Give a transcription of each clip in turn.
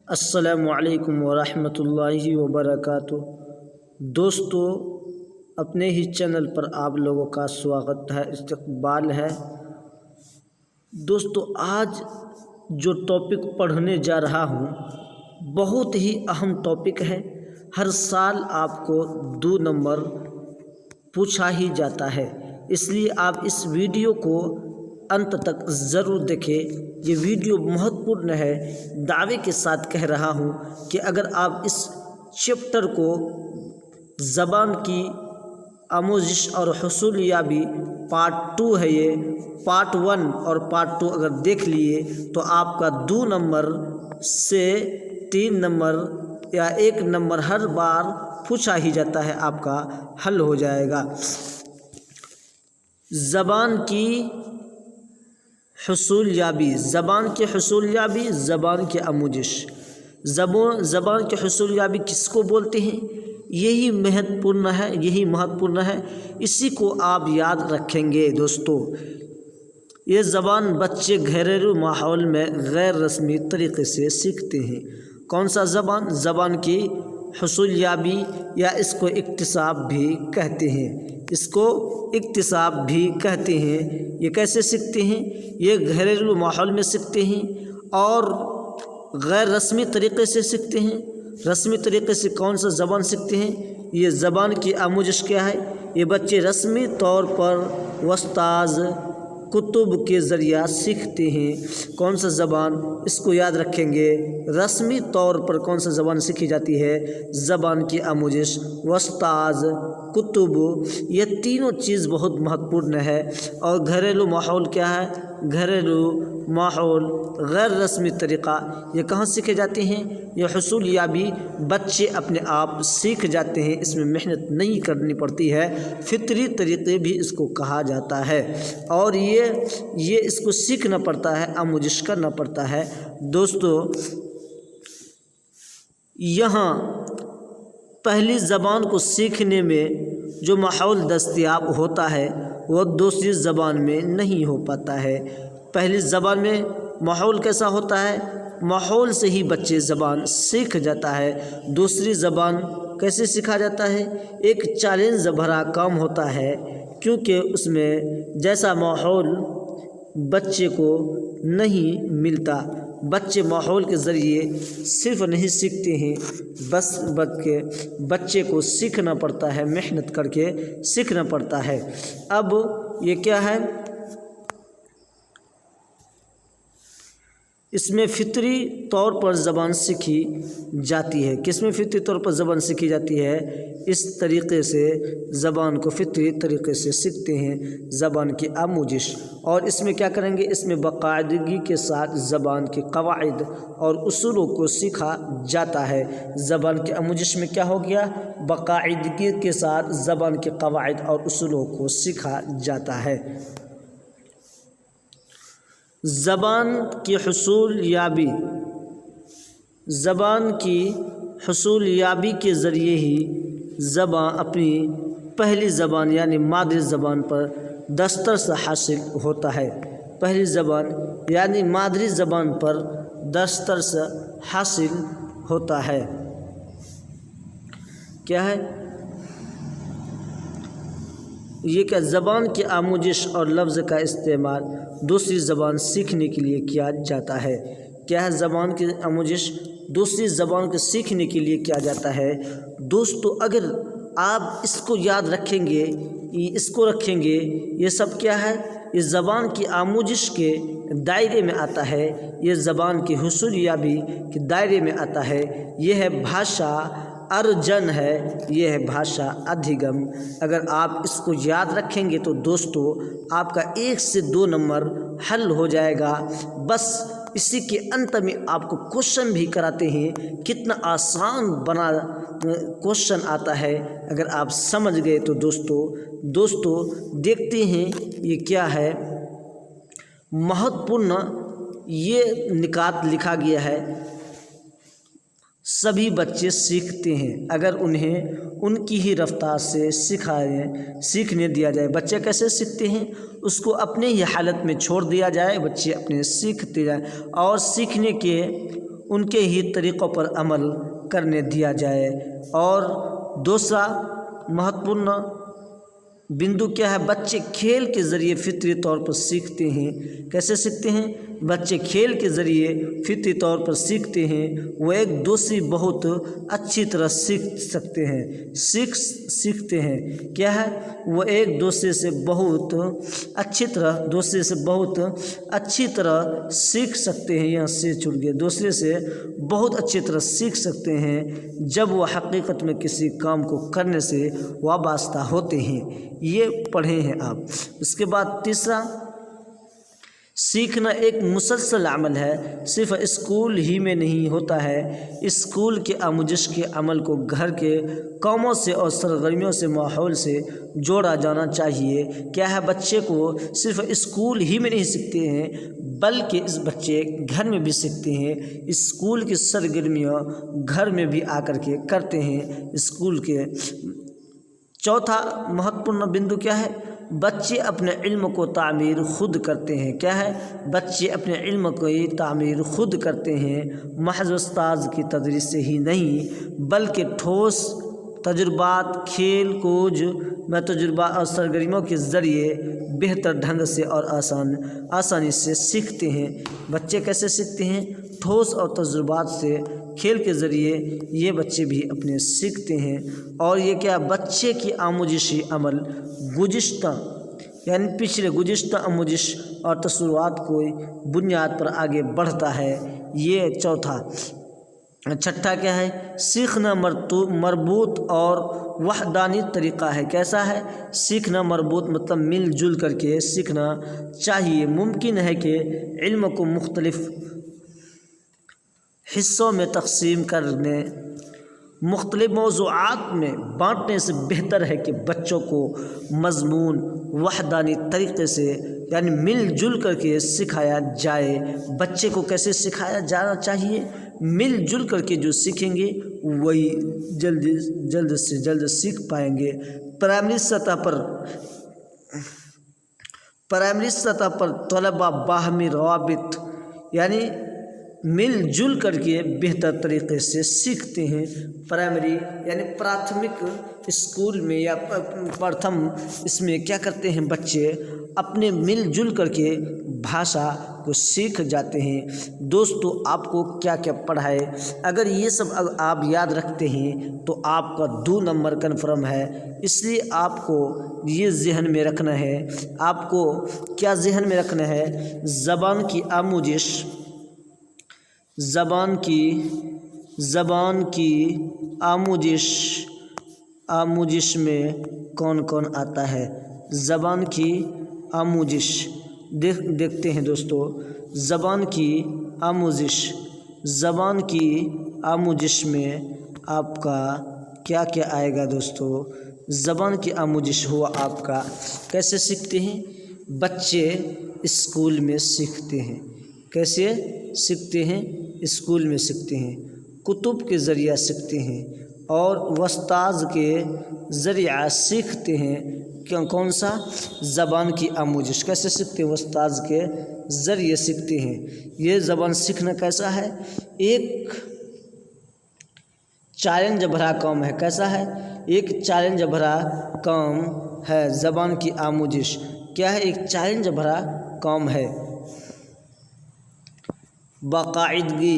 السلام علیکم ورحمۃ اللہ وبرکاتہ۔ دوستو، اپنے ہی چینل پر آپ لوگوں کا سواگت ہے، استقبال ہے۔ دوستو، آج جو ٹاپک پڑھنے جا رہا ہوں بہت ہی اہم ٹاپک ہے۔ ہر سال آپ کو 2 نمبر پوچھا ہی جاتا ہے، اس لیے آپ اس ویڈیو کو انت تک ضرور دیکھیں۔ یہ ویڈیو مہتوپورن ہے۔ دعوے کے ساتھ کہہ رہا ہوں کہ اگر آپ اس چیپٹر کو زبان کی آموزش اور حصول یابی پارٹ 2 ہے، یہ پارٹ 1 اور پارٹ 2 اگر دیکھ لیے تو آپ کا 2 نمبر سے 3 نمبر یا 1 نمبر ہر بار پوچھا ہی جاتا ہے، آپ کا حل ہو جائے گا۔ زبان کی حصول یابی، زبان کی حصول یابی، زبان کی آموزش۔ زبان کی حصول یابی کس کو بولتے ہیں؟ یہی مہتوپورن ہے، اسی کو آپ یاد رکھیں گے۔ دوستو، یہ زبان بچے گھریلو ماحول میں غیر رسمی طریقے سے سیکھتے ہیں۔ کون سا زبان؟ زبان کی حصول یابی، یا اس کو اکتساب بھی کہتے ہیں۔ یہ کیسے سیکھتے ہیں؟ یہ گھریلو ماحول میں سیکھتے ہیں اور غیر رسمی طریقے سے سیکھتے ہیں۔ رسمی طریقے سے کون سا زبان سیکھتے ہیں؟ یہ زبان کی آموزش کیا ہے؟ یہ بچے رسمی طور پر استاذ کتب کے ذریعہ سیکھتے ہیں۔ کون سا زبان؟ اس کو یاد رکھیں گے۔ رسمی طور پر کون سا زبان سیکھی جاتی ہے؟ زبان کی آموزش، استاذ، کتب، یہ تینوں چیز بہت مہتوپورن ہے۔ اور گھریلو ماحول کیا ہے؟ گھریلو ماحول غیر رسمی طریقہ، یہ کہاں سیکھے جاتے ہیں؟ یہ حصول یابی بچے اپنے آپ سیکھ جاتے ہیں، اس میں محنت نہیں کرنی پڑتی ہے، فطری طریقے بھی اس کو کہا جاتا ہے، اور یہ اس کو سیکھنا پڑتا ہے، آموزش کرنا پڑتا ہے۔ دوستو، یہاں پہلی زبان کو سیکھنے میں جو ماحول دستیاب ہوتا ہے وہ دوسری زبان میں نہیں ہو پاتا ہے۔ پہلی زبان میں ماحول کیسا ہوتا ہے؟ ماحول سے ہی بچے زبان سیکھ جاتا ہے۔ دوسری زبان کیسے سیکھا جاتا ہے؟ ایک چیلنج بھرا کام ہوتا ہے، کیونکہ اس میں جیسا ماحول بچے کو نہیں ملتا۔ بچے ماحول کے ذریعے صرف نہیں سیکھتے ہیں، بلکہ بچے کو سیکھنا پڑتا ہے، محنت کر کے سیکھنا پڑتا ہے۔ اب یہ کیا ہے؟ اس میں فطری طور پر زبان سیکھی جاتی ہے۔ کس میں فطری طور پر زبان سیکھی جاتی ہے؟ اس طریقے سے زبان کو فطری طریقے سے سیکھتے ہیں، زبان کی آموزش۔ اور اس میں کیا کریں گے؟ اس میں باقاعدگی کے ساتھ زبان کے قواعد اور اصولوں کو سیکھا جاتا ہے۔ زبان کی آموزش میں کیا ہو گیا؟ باقاعدگی کے ساتھ زبان کے قواعد اور اصولوں کو سیکھا جاتا ہے۔ زبان کی حصول یابی، زبان کی حصول یابی کے ذریعے ہی زبان اپنی پہلی زبان یعنی مادری زبان پر دسترس حاصل ہوتا ہے۔ پہلی زبان یعنی مادری زبان پر دسترس حاصل ہوتا ہے۔ کیا ہے یہ؟ کہ زبان کی آموزش اور لفظ کا استعمال دوسری زبان سیکھنے کے لیے کیا جاتا ہے۔ کیا ہے؟ زبان کی آموزش دوسری زبان کو سیکھنے کے لیے کیا جاتا ہے۔ دوستو، اگر آپ اس کو یاد رکھیں گے، یہ سب کیا ہے؟ یہ زبان کی آموزش کے دائرے میں آتا ہے، یہ زبان کی حصول یابی کے دائرے میں آتا ہے۔ یہ ہے بھاشا ارجن ہے، یہ ہے بھاشا ادھگم۔ اگر آپ اس کو یاد رکھیں گے تو دوستو آپ کا 1 سے 2 نمبر حل ہو جائے گا۔ بس اسی کے انت میں آپ کو کوشچن بھی کراتے ہیں، کتنا آسان بنا کوشچن آتا ہے اگر آپ سمجھ گئے تو۔ دوستو دیکھتے ہیں یہ کیا ہے۔ مہتوپورن یہ نکات لکھا گیا ہے۔ سبھی بچے سیکھتے ہیں اگر انہیں ان کی ہی رفتار سے سیکھنے دیا جائے۔ بچے کیسے سیکھتے ہیں؟ اس کو اپنے ہی حالت میں چھوڑ دیا جائے، بچے اپنے سیکھتے جائیں، اور سیکھنے کے ان کے ہی طریقوں پر عمل کرنے دیا جائے۔ اور دوسرا مہتوپورن بندو کیا ہے؟ بچے کھیل کے ذریعے فطری طور پر سیکھتے ہیں۔ کیسے سیکھتے ہیں؟ بچے کھیل کے ذریعے فطری طور پر سیکھتے ہیں، وہ ایک دوسری بہت اچھی طرح سیکھتے ہیں۔ کیا ہے؟ وہ ایک دوسرے سے بہت اچھی طرح سیکھ سکتے ہیں۔ یہاں سے چھوٹ گئے، دوسرے سے بہت اچھی طرح سیکھ سکتے ہیں جب وہ حقیقت میں کسی کام کو کرنے سے وابستہ ہوتے ہیں۔ یہ پڑھے ہیں آپ۔ اس کے بعد تیسرا، سیکھنا ایک مسلسل عمل ہے، صرف اسکول ہی میں نہیں ہوتا ہے۔ اسکول کے آموزش کے عمل کو گھر کے کاموں سے اور سرگرمیوں سے، ماحول سے جوڑا جانا چاہیے۔ کیا ہے؟ بچے کو صرف اسکول ہی میں نہیں سیکھتے ہیں بلکہ اس بچے گھر میں بھی سیکھتے ہیں۔ اسکول کی سرگرمیاں گھر میں بھی آ کر کے کرتے ہیں اسکول کے۔ چوتھا مہتوپورن بندو کیا ہے؟ بچے اپنے علم کو تعمیر خود کرتے ہیں۔ کیا ہے؟ بچے اپنے علم کی تعمیر خود کرتے ہیں، محض استاذ کی تدریس سے ہی نہیں بلکہ ٹھوس تجربات، کھیل کود میں تجربہ اور سرگرمیوں کے ذریعے بہتر ڈھنگ سے اور آسانی سے سیکھتے ہیں۔ بچے کیسے سیکھتے ہیں؟ ٹھوس اور تجربات سے، کھیل کے ذریعے یہ بچے بھی اپنے سیکھتے ہیں۔ اور یہ کیا؟ بچے کی آموزشی عمل پچھلے گزشتہ آموزش اور تصورات کو بنیاد پر آگے بڑھتا ہے۔ یہ چوتھا۔ چھٹا کیا ہے؟ سیکھنا مربوط اور وحدانی طریقہ ہے۔ کیسا ہے؟ سیکھنا مربوط مطلب مل جل کر کے سیکھنا چاہیے۔ ممکن ہے کہ علم کو مختلف حصوں میں تقسیم کرنے، مختلف موضوعات میں بانٹنے سے بہتر ہے کہ بچوں کو مضمون وحدانی طریقے سے یعنی مل جل کر کے سکھایا جائے۔ بچے کو کیسے سکھایا جانا چاہیے؟ مل جل کر کے جو سیکھیں گے وہی جلد سے جلد سیکھ پائیں گے۔ پرائمری سطح پر طلباء باہمی روابط یعنی مل جل کر کے بہتر طریقے سے سیکھتے ہیں۔ پرائمری یعنی پراتھمک اسکول میں یا پرتھم اس میں کیا کرتے ہیں؟ بچے اپنے مل جل کر کے بھاشا کو سیکھ جاتے ہیں۔ دوستو، آپ کو کیا کیا پڑھائے؟ اگر یہ سب آپ یاد رکھتے ہیں تو آپ کا 2 نمبر کنفرم ہے۔ اس لیے آپ کو یہ ذہن میں رکھنا ہے، آپ کو کیا ذہن میں رکھنا ہے؟ زبان کی آموزش میں کون کون آتا ہے؟ زبان کی آموزش دیکھتے ہیں دوستو۔ زبان کی آموزش میں آپ کا کیا کیا آئے گا دوستو؟ زبان کی آموزش ہوا آپ کا کیسے سیکھتے ہیں؟ بچے اسکول میں سیکھتے ہیں۔ کیسے سیکھتے ہیں؟ اسکول میں سیکھتے ہیں، کتب کے ذریعہ سیکھتے ہیں اور استاذ کے ذریعہ سیکھتے ہیں۔ کون سا؟ زبان کی آموزش کیسے سیکھتے ہیں؟ استاذ کے ذریعے سیکھتے ہیں۔ یہ زبان سیکھنا کیسا ہے؟ ایک چیلنج بھرا کام ہے۔ کیسا ہے؟ ایک چیلنج بھرا کام ہے زبان کی آموزش۔ کیا ہے؟ ایک چیلنج بھرا کام ہے۔ باقاعدگی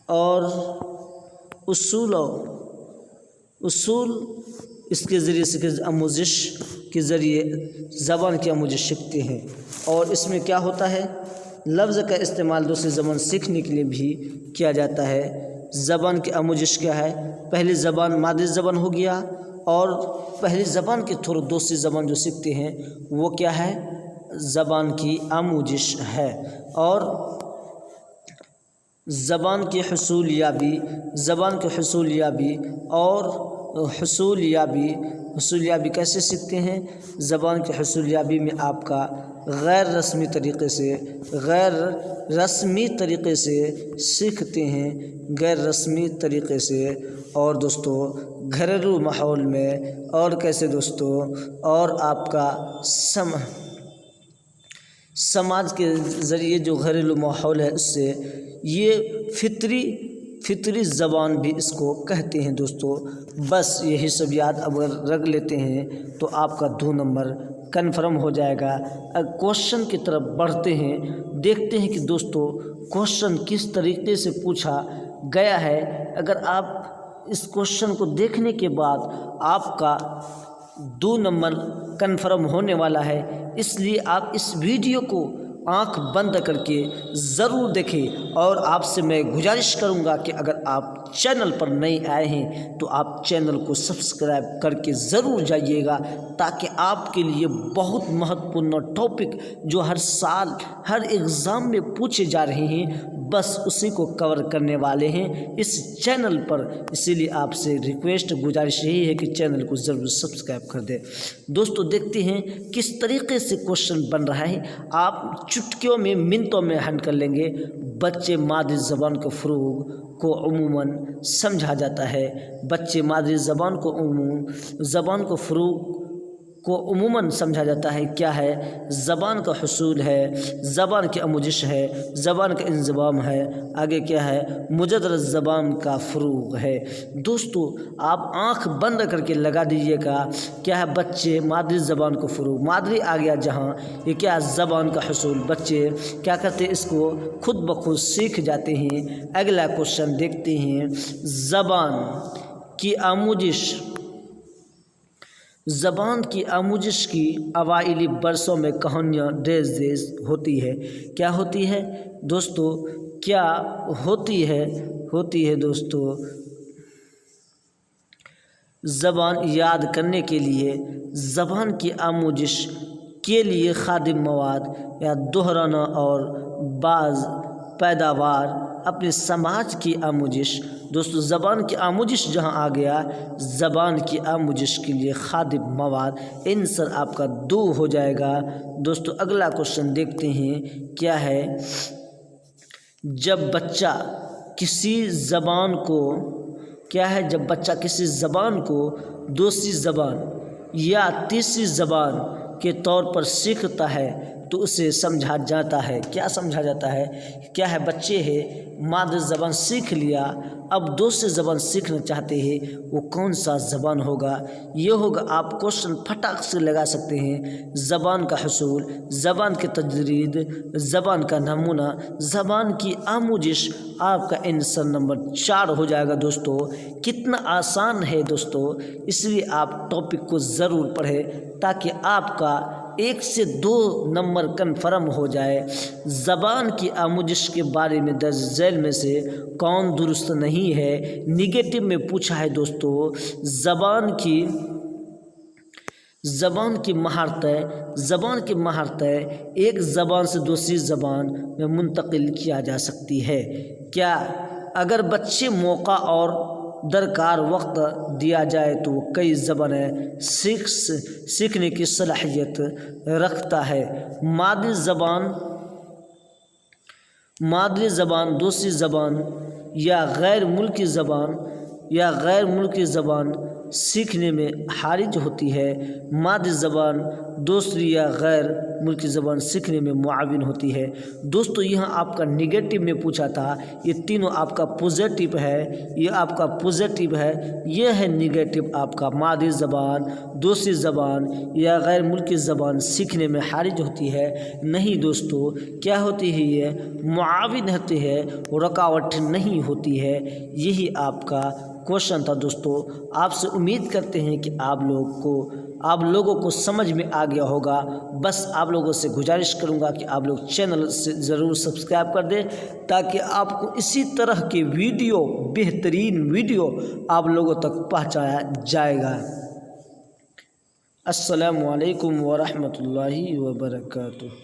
اور اصول اس کے ذریعے سے آموزش کے ذریعے زبان کی آموزش سیکھتے ہیں۔ اور اس میں کیا ہوتا ہے؟ لفظ کا استعمال دوسری زبان سیکھنے کے لیے بھی کیا جاتا ہے۔ زبان کی آموزش کیا ہے؟ پہلی زبان مادری زبان ہو گیا، اور پہلی زبان کے تھرو دوسری زبان جو سیکھتے ہیں وہ کیا ہے؟ زبان کی آموزش ہے۔ اور زبان کی حصولیابی کیسے سیکھتے ہیں؟ زبان کی حصولیابی میں آپ کا غیر رسمی طریقے سے سیکھتے ہیں، غیر رسمی طریقے سے۔ اور دوستو گھریلو ماحول میں اور کیسے دوستوں اور آپ کا سماج کے ذریعے جو گھریلو ماحول ہے اس سے یہ فطری زبان بھی اس کو کہتے ہیں دوستوں۔ بس یہی سب یاد اگر رکھ لیتے ہیں تو آپ کا 2 نمبر کنفرم ہو جائے گا۔ کوشچن کی طرف بڑھتے ہیں، دیکھتے ہیں کہ دوستوں کوشچن کس طریقے سے پوچھا گیا ہے۔ اگر آپ اس کوشچن کو دیکھنے کے بعد آپ کا 2 نمبر کنفرم ہونے والا ہے، اس لیے آپ اس ویڈیو کو آنکھ بند کر کے ضرور دیکھیں۔ اور آپ سے میں گزارش کروں گا کہ اگر آپ چینل پر نئے آئے ہیں تو آپ چینل کو سبسکرائب کر کے ضرور جائیے گا، تاکہ آپ کے لیے بہت مہتوپورن ٹاپک جو ہر سال ہر ایگزام میں پوچھے جا رہے ہیں بس اسی کو کور کرنے والے ہیں اس چینل پر۔ اسی لیے آپ سے ریکویسٹ گزارش یہی ہے کہ چینل کو ضرور سبسکرائب کر دیں۔ دوستو دیکھتے ہیں کس طریقے سے کوشچن بن رہا ہے، آپ چٹکیوں میں منٹوں میں حل کر لیں گے۔ بچے مادری زبان کے فروغ کو عموماً سمجھا جاتا ہے۔ بچے مادری زبان کو فروغ کو عموماً سمجھا جاتا ہے۔ کیا ہے؟ زبان کا حصول ہے، زبان کی آموزش ہے، زبان کا انضمام ہے، آگے کیا ہے؟ مجرد زبان کا فروغ ہے۔ دوستو آپ آنکھ بند کر کے لگا دیجیے گا۔ کیا ہے؟ بچے مادری زبان کو فروغ، مادری آ گیا جہاں، یہ کیا؟ زبان کا حصول۔ بچے کیا کرتے ہیں؟ اس کو خود بخود سیکھ جاتے ہیں۔ اگلا کوشچن دیکھتے ہیں، زبان کی آموزش کی اوائلی برسوں میں کہانیاں ڈیز ہوتی ہے۔ کیا ہوتی ہے دوستو؟ کیا ہوتی ہے دوستو زبان یاد کرنے کے لیے، زبان کی آموزش کے لیے خادم مواد یا دہرانا اور بعض پیداوار اپنے سماج کی آموزش۔ دوستو زبان کی آموزش جہاں آ گیا، زبان کی آموزش کے لیے خادم مواد، آنسر آپ کا 2 ہو جائے گا۔ دوستو اگلا کوشچن دیکھتے ہیں، کیا ہے؟ جب بچہ کسی زبان کو دوسری زبان یا تیسری زبان کے طور پر سیکھتا ہے تو اسے سمجھا جاتا ہے۔ کیا سمجھا جاتا ہے؟ کیا ہے؟ بچے ہے مادری زبان سیکھ لیا، اب دوسری زبان سیکھنا چاہتے ہیں، وہ کون سا زبان ہوگا؟ یہ ہوگا، آپ کوشچن پھٹاک سے لگا سکتے ہیں، زبان کا حصول، زبان کی تجرید، زبان کا نمونہ، زبان کی آموزش۔ آپ کا آنسر نمبر 4 ہو جائے گا۔ دوستو کتنا آسان ہے دوستو، اس لیے آپ ٹاپک کو ضرور پڑھیں تاکہ آپ کا 1 سے 2 نمبر کنفرم ہو جائے۔ زبان کی آموزش کے بارے میں درج ذیل میں سے کون درست نہیں ہے؟ نگیٹو میں پوچھا ہے دوستو۔ زبان کی مہارتیں ایک زبان سے دوسری زبان میں منتقل کیا جا سکتی ہے۔ کیا؟ اگر بچے موقع اور درکار وقت دیا جائے تو وہ کئی زبانیں سیکھنے کی صلاحیت رکھتا ہے۔ مادری زبان دوسری زبان یا غیر ملکی زبان سیکھنے میں حارج ہوتی ہے۔ مادری زبان دوسری یا غیر ملکی زبان سیکھنے میں معاون ہوتی ہے۔ دوستو یہاں آپ کا نگیٹو میں پوچھا تھا، یہ تینوں آپ کا پوزیٹو ہے، یہ آپ کا پوزیٹو ہے، یہ ہے نگیٹو آپ کا۔ مادری زبان دوسری زبان یا غیر ملکی زبان سیکھنے میں حارج ہوتی ہے، نہیں دوستو، کیا ہوتی ہے؟ یہ معاون ہوتی ہے، رکاوٹ نہیں ہوتی ہے۔ یہی آپ کا کوشچن تھا دوستو۔ آپ سے امید کرتے ہیں کہ آپ لوگوں کو سمجھ میں آ گیا ہوگا۔ بس آپ لوگوں سے گزارش کروں گا کہ آپ لوگ چینل سے ضرور سبسکرائب کر دیں تاکہ آپ کو اسی طرح کے بہترین ویڈیو آپ لوگوں تک پہنچایا جائے گا۔ السلام علیکم ورحمۃ اللہ وبرکاتہ۔